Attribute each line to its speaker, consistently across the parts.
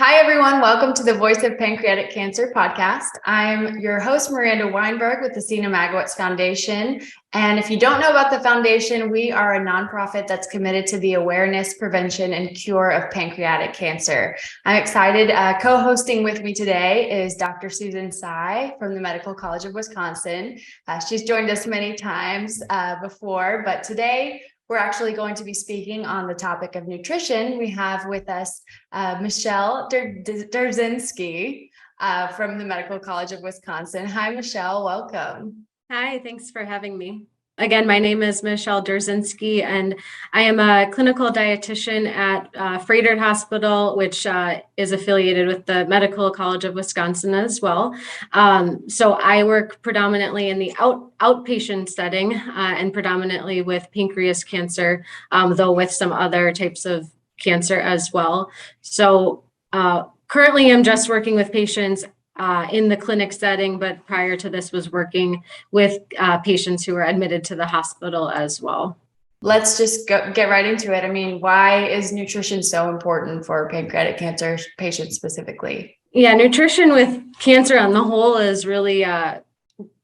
Speaker 1: Hi, everyone. Welcome to the Voice of Pancreatic Cancer podcast. I'm your host, Miranda Weinberg with the Seena Magowitz Foundation. And if you don't know about the foundation, we are a nonprofit that's committed to the awareness, prevention, and cure of pancreatic cancer. I'm excited. Co-hosting with me today is Dr. Susan Tsai from the Medical College of Wisconsin. She's joined us many times before, but today we're actually going to be speaking on the topic of nutrition. We have with us Michele Derdzinski from the Medical College of Wisconsin. Hi, Michele. Welcome.
Speaker 2: Hi, thanks for having me. Again, my name is Michele Derdzinski, and I am a clinical dietitian at Froedtert Hospital, which is affiliated with the Medical College of Wisconsin as well. So I work predominantly in the outpatient setting and predominantly with pancreas cancer, though with some other types of cancer as well. So currently I'm just working with patients in the clinic setting, but prior to this was working with patients who were admitted to the hospital as well.
Speaker 1: Let's just get right into it. I mean, why is nutrition so important for pancreatic cancer patients specifically?
Speaker 2: Yeah, nutrition with cancer on the whole is really a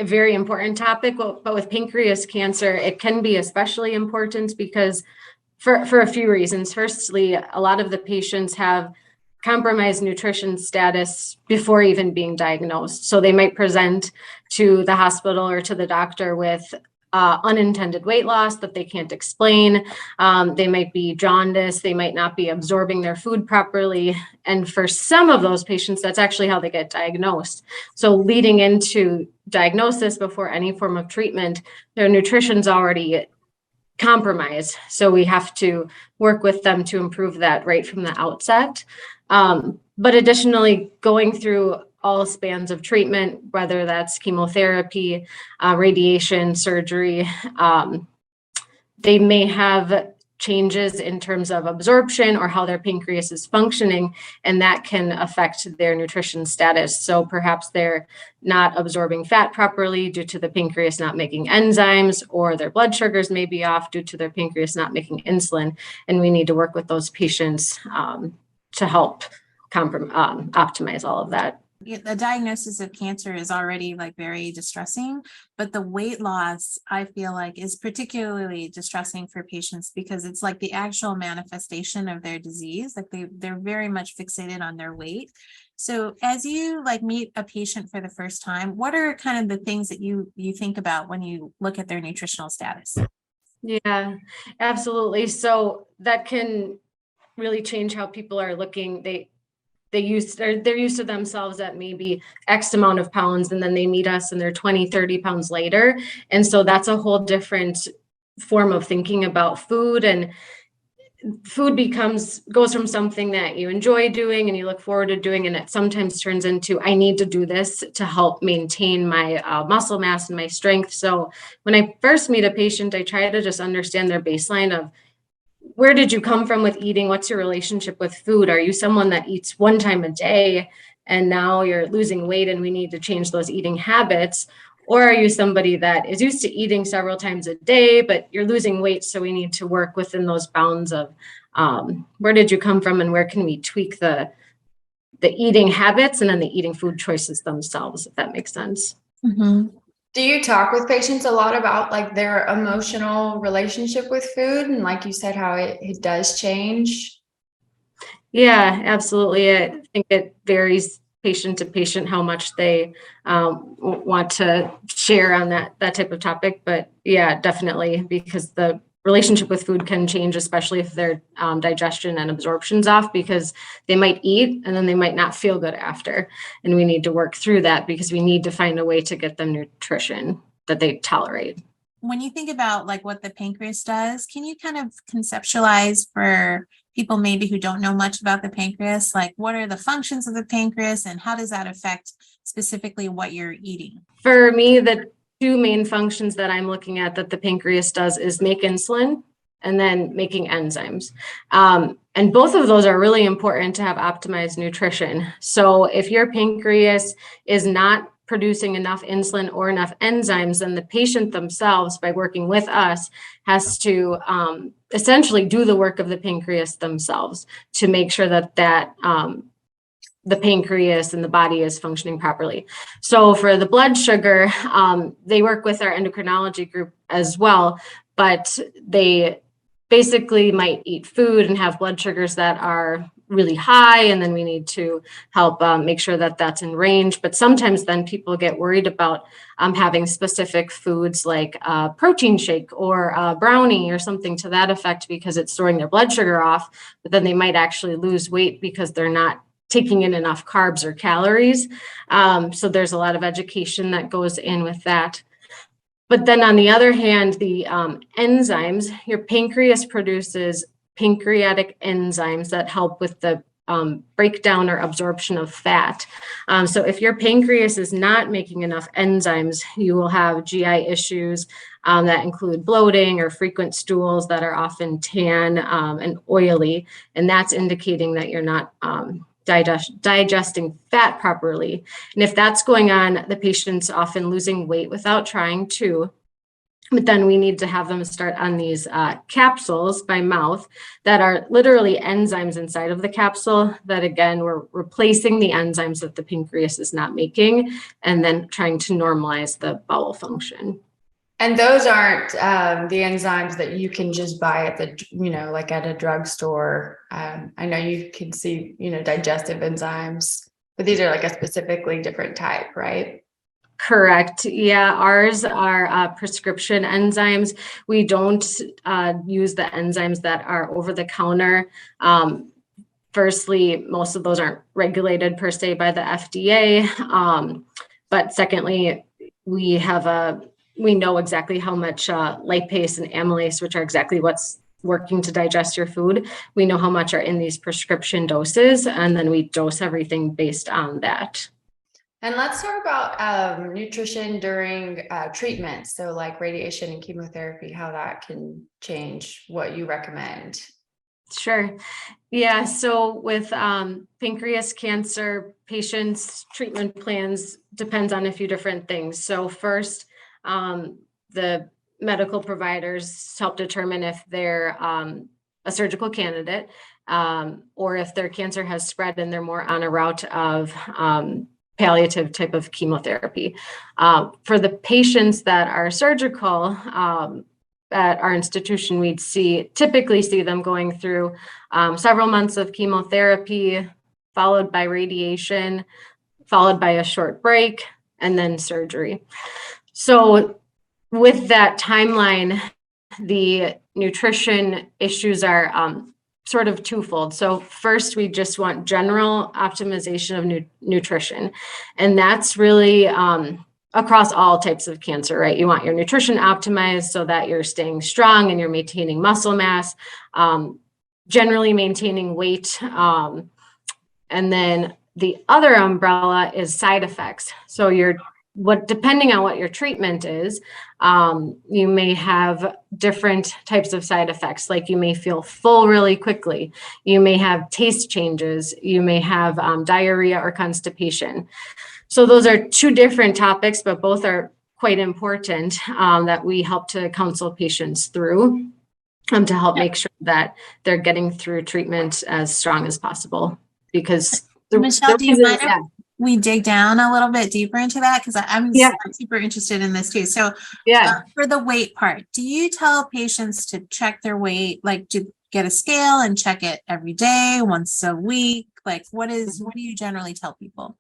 Speaker 2: very important topic, but with pancreas cancer, it can be especially important because for a few reasons. Firstly, a lot of the patients have compromised nutrition status before even being diagnosed. So they might present to the hospital or to the doctor with unintended weight loss that they can't explain. They might be jaundiced. They might not be absorbing their food properly. And for some of those patients, that's actually how they get diagnosed. So leading into diagnosis before any form of treatment, their nutrition's already compromised. So we have to work with them to improve that right from the outset. But additionally, going through all spans of treatment, whether that's chemotherapy, radiation, surgery, they may have changes in terms of absorption or how their pancreas is functioning, and that can affect their nutrition status. So perhaps they're not absorbing fat properly due to the pancreas not making enzymes, or their blood sugars may be off due to their pancreas not making insulin. And we need to work with those patients to help optimize all of that.
Speaker 3: The diagnosis of cancer is already very distressing, but the weight loss, I feel like, is particularly distressing for patients because it's like the actual manifestation of their disease. They're very much fixated on their weight. So as you meet a patient for the first time, what are kind of the things that you think about when you look at their nutritional status?
Speaker 2: Yeah, absolutely. So that can really change how people are looking. They're used to themselves at maybe X amount of pounds, and then they meet us and they're 20, 30 pounds later. And so that's a whole different form of thinking about food, and food goes from something that you enjoy doing and you look forward to doing, and it sometimes turns into, I need to do this to help maintain my muscle mass and my strength. So when I first meet a patient, I try to just understand their baseline of, where did you come from with eating? What's your relationship with food? Are you someone that eats one time a day and now you're losing weight and we need to change those eating habits? Or are you somebody that is used to eating several times a day, but you're losing weight, so we need to work within those bounds of where did you come from and where can we tweak the eating habits and then the eating food choices themselves, if that makes sense.
Speaker 3: Mm-hmm.
Speaker 1: Do you talk with patients a lot about their emotional relationship with food? And like you said, how it does change?
Speaker 2: Yeah, absolutely. I think it varies patient to patient how much they want to share on that type of topic. But yeah, definitely, because the relationship with food can change, especially if their digestion and absorption's off, because they might eat and then they might not feel good after. And we need to work through that because we need to find a way to get them nutrition that they tolerate.
Speaker 3: When you think about what the pancreas does, can you kind of conceptualize for people maybe who don't know much about the pancreas, what are the functions of the pancreas and how does that affect specifically what you're eating?
Speaker 2: For me, the two main functions that I'm looking at that the pancreas does is make insulin and then making enzymes. And both of those are really important to have optimized nutrition. So if your pancreas is not producing enough insulin or enough enzymes, then the patient themselves, by working with us, has to essentially do the work of the pancreas themselves to make sure that the pancreas and the body is functioning properly. So for the blood sugar, they work with our endocrinology group as well, but they basically might eat food and have blood sugars that are really high, and then we need to help make sure that that's in range. But sometimes then people get worried about having specific foods like a protein shake or a brownie or something to that effect because it's throwing their blood sugar off, but then they might actually lose weight because they're not taking in enough carbs or calories. So there's a lot of education that goes in with that. But then on the other hand, the enzymes, your pancreas produces pancreatic enzymes that help with the breakdown or absorption of fat. So if your pancreas is not making enough enzymes, you will have GI issues that include bloating or frequent stools that are often tan and oily. And that's indicating that you're not digesting fat properly. And if that's going on, the patient's often losing weight without trying to. But then we need to have them start on these capsules by mouth that are literally enzymes inside of the capsule that, again, we're replacing the enzymes that the pancreas is not making and then trying to normalize the bowel function.
Speaker 1: And those aren't the enzymes that you can just buy at the, like at a drugstore. I know you can see, digestive enzymes, but these are like a specifically different type, right?
Speaker 2: Correct. Yeah, ours are prescription enzymes. We don't use the enzymes that are over the counter. Firstly, most of those aren't regulated per se by the FDA. But secondly, we know exactly how much lipase and amylase, which are exactly what's working to digest your food. We know how much are in these prescription doses, and then we dose everything based on that.
Speaker 1: And let's talk about nutrition during treatment. So like radiation and chemotherapy, how that can change what you recommend.
Speaker 2: Sure. Yeah. So with pancreas cancer patients, treatment plans depends on a few different things. So first, the medical providers help determine if they're a surgical candidate or if their cancer has spread and they're more on a route of palliative type of chemotherapy. For the patients that are surgical, at our institution, we'd typically see them going through several months of chemotherapy, followed by radiation, followed by a short break, and then surgery. So with that timeline, the nutrition issues are sort of twofold. So first, we just want general optimization of nutrition. And that's really across all types of cancer, right? You want your nutrition optimized so that you're staying strong and you're maintaining muscle mass, generally maintaining weight. And then the other umbrella is side effects. So depending on what your treatment is, you may have different types of side effects. Like you may feel full really quickly. You may have taste changes. You may have diarrhea or constipation. So those are two different topics, but both are quite important that we help to counsel patients through to help make sure that they're getting through treatment as strong as possible. Because
Speaker 3: Michelle, do you mind if we dig down a little bit deeper into that? Because I'm super interested in this too. So for the weight part, do you tell patients to check their weight, like to get a scale and check it every day, once a week? Like what do you generally tell people?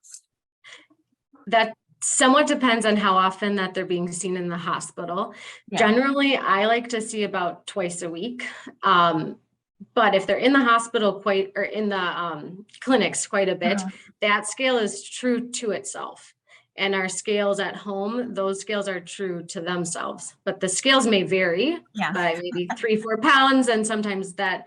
Speaker 2: That somewhat depends on how often that they're being seen in the hospital. Yeah. Generally, I like to see about twice a week. But if they're in the hospital in the clinics quite a bit, that scale is true to itself. And our scales at home, those scales are true to themselves. But the scales may vary by maybe 3-4 pounds. And sometimes that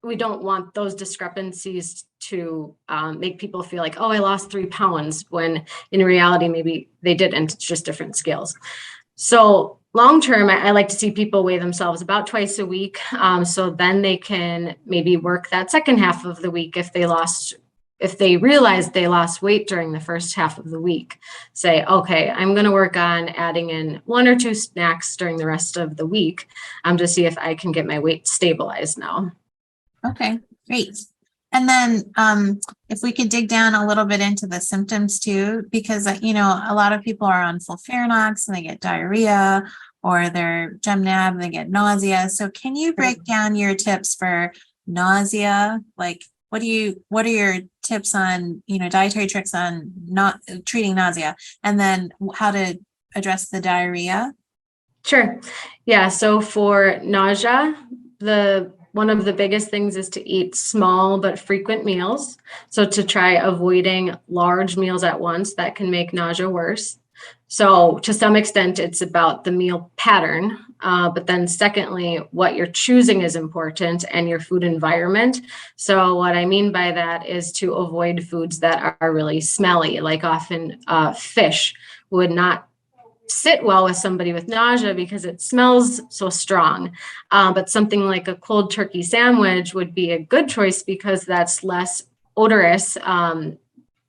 Speaker 2: we don't want those discrepancies to make people feel like, oh, I lost 3 pounds, when in reality, maybe they didn't. It's just different scales. So long-term, I like to see people weigh themselves about twice a week. So then they can maybe work that second half of the week if they realize they lost weight during the first half of the week. Say, okay, I'm going to work on adding in 1 or 2 snacks during the rest of the week to see if I can get my weight stabilized now.
Speaker 3: Okay, great. And then if we could dig down a little bit into the symptoms too, because, you know, a lot of people are on FOLFIRINOX and they get diarrhea, or they're Gemnab and they get nausea. So can you break down your tips for nausea? Like, what are your tips on, you know, dietary tricks on not treating nausea, and then how to address the diarrhea?
Speaker 2: Sure. Yeah. So for nausea, one of the biggest things is to eat small but frequent meals. So to try avoiding large meals at once, that can make nausea worse. So to some extent, it's about the meal pattern. But then secondly, what you're choosing is important, and your food environment. So what I mean by that is to avoid foods that are really smelly, like often fish would not sit well with somebody with nausea because it smells so strong. But something like a cold turkey sandwich would be a good choice because that's less odorous,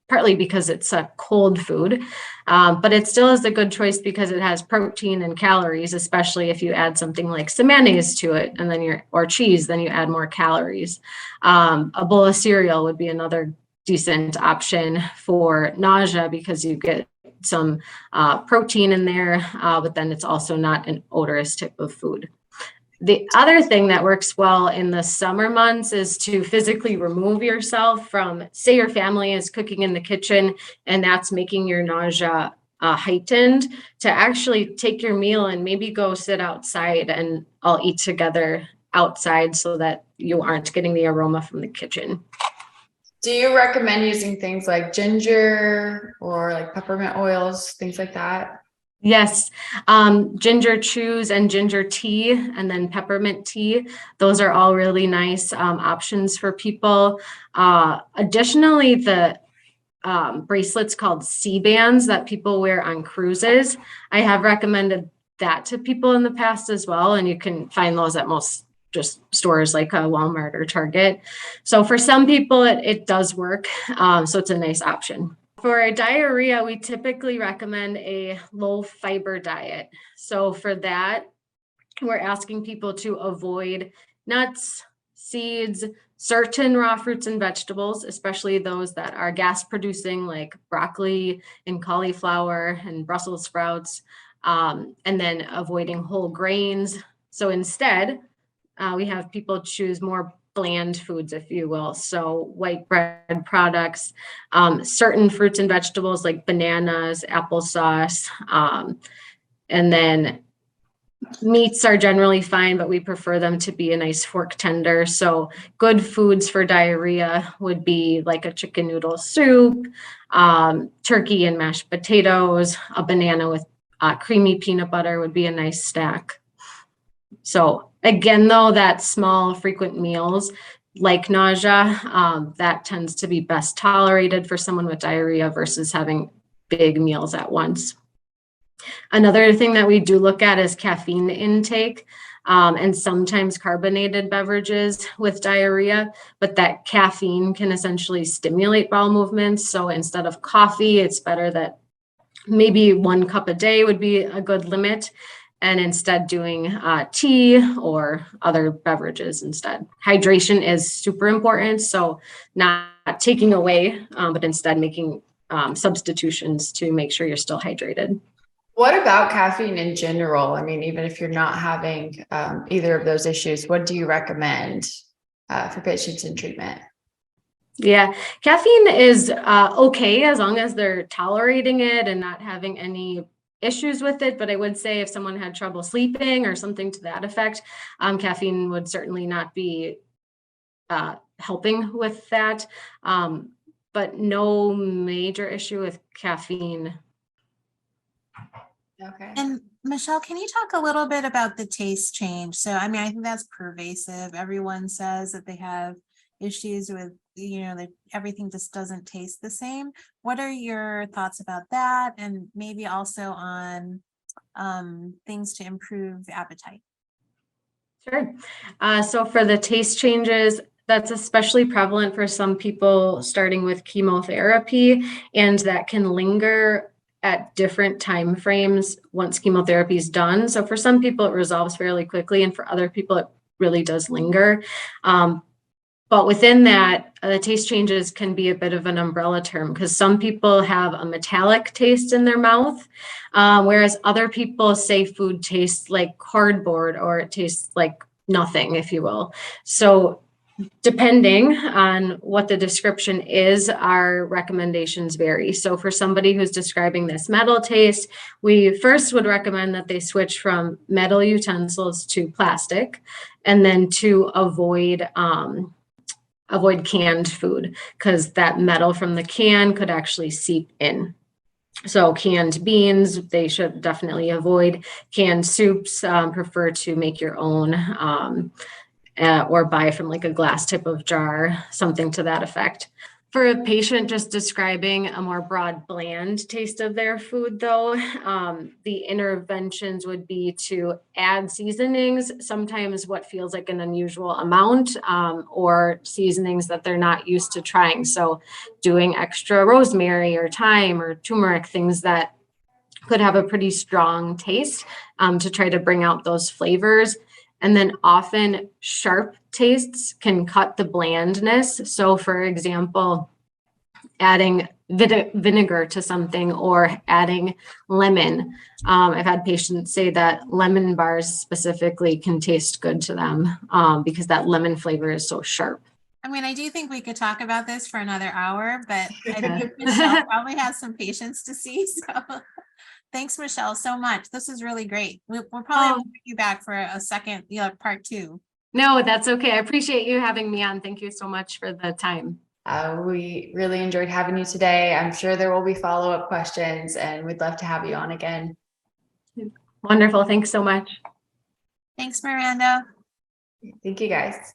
Speaker 2: partly because it's a cold food. But it still is a good choice because it has protein and calories, especially if you add something like some mayonnaise to it, and then or cheese, then you add more calories. A bowl of cereal would be another decent option for nausea because you get some protein in there, but then it's also not an odorous type of food. The other thing that works well in the summer months is to physically remove yourself from, say your family is cooking in the kitchen and that's making your nausea heightened, to actually take your meal and maybe go sit outside and all eat together outside so that you aren't getting the aroma from the kitchen.
Speaker 1: Do you recommend using things like ginger or like peppermint oils, things like that?
Speaker 2: Yes, ginger chews and ginger tea, and then peppermint tea. Those are all really nice options for people. Additionally, the bracelets called C-bands that people wear on cruises, I have recommended that to people in the past as well, and you can find those at most just stores like Walmart or Target. So for some people, it does work. So it's a nice option. For diarrhea, we typically recommend a low fiber diet. So for that, we're asking people to avoid nuts, seeds, certain raw fruits and vegetables, especially those that are gas producing, like broccoli and cauliflower and Brussels sprouts, and then avoiding whole grains. So instead, we have people choose more bland foods, if you will. So white bread products, certain fruits and vegetables like bananas, applesauce, and then meats are generally fine, but we prefer them to be a nice fork tender. So good foods for diarrhea would be like a chicken noodle soup, turkey and mashed potatoes, a banana with creamy peanut butter would be a nice snack. So again, though, that small frequent meals like nausea, that tends to be best tolerated for someone with diarrhea versus having big meals at once. Another thing that we do look at is caffeine intake, and sometimes carbonated beverages with diarrhea, but that caffeine can essentially stimulate bowel movements. So instead of coffee, it's better that maybe 1 cup a day would be a good limit, and instead doing tea or other beverages instead. Hydration is super important, so not taking away, but instead making substitutions to make sure you're still hydrated.
Speaker 1: What about caffeine in general? I mean, even if you're not having either of those issues, what do you recommend for patients in treatment?
Speaker 2: Yeah, caffeine is okay as long as they're tolerating it and not having any issues with it. But I would say if someone had trouble sleeping or something to that effect, caffeine would certainly not be helping with that. But no major issue with caffeine.
Speaker 1: Okay.
Speaker 3: And Michelle, can you talk a little bit about the taste change? So, I mean, I think that's pervasive. Everyone says that they have issues with, you know, that everything just doesn't taste the same. What are your thoughts about that? And maybe also on things to improve appetite?
Speaker 2: Sure. So for the taste changes, that's especially prevalent for some people starting with chemotherapy, and that can linger at different time frames once chemotherapy is done. So for some people, it resolves fairly quickly, and for other people, it really does linger. But within that, the taste changes can be a bit of an umbrella term because some people have a metallic taste in their mouth, whereas other people say food tastes like cardboard or it tastes like nothing, if you will. So depending on what the description is, our recommendations vary. So for somebody who's describing this metal taste, we first would recommend that they switch from metal utensils to plastic, and then to avoid canned food because that metal from the can could actually seep in. So canned beans, they should definitely avoid. Canned soups, prefer to make your own, or buy from like a glass type of jar, something to that effect. For a patient just describing a more broad, bland taste of their food, though, the interventions would be to add seasonings, sometimes what feels like an unusual amount, or seasonings that they're not used to trying. So doing extra rosemary or thyme or turmeric, things that could have a pretty strong taste, to try to bring out those flavors. And then often sharp tastes can cut the blandness. So for example, adding vinegar to something or adding lemon. I've had patients say that lemon bars specifically can taste good to them, because that lemon flavor is so sharp.
Speaker 3: I mean, I do think we could talk about this for another hour, but I think Michelle probably has some patients to see. So thanks, Michelle, so much. This is really great. We'll probably bring you back for a second, part 2.
Speaker 2: No, that's okay. I appreciate you having me on. Thank you so much for the time.
Speaker 1: We really enjoyed having you today. I'm sure there will be follow-up questions and we'd love to have you on again.
Speaker 2: Wonderful. Thanks so much.
Speaker 3: Thanks, Miranda.
Speaker 1: Thank you guys.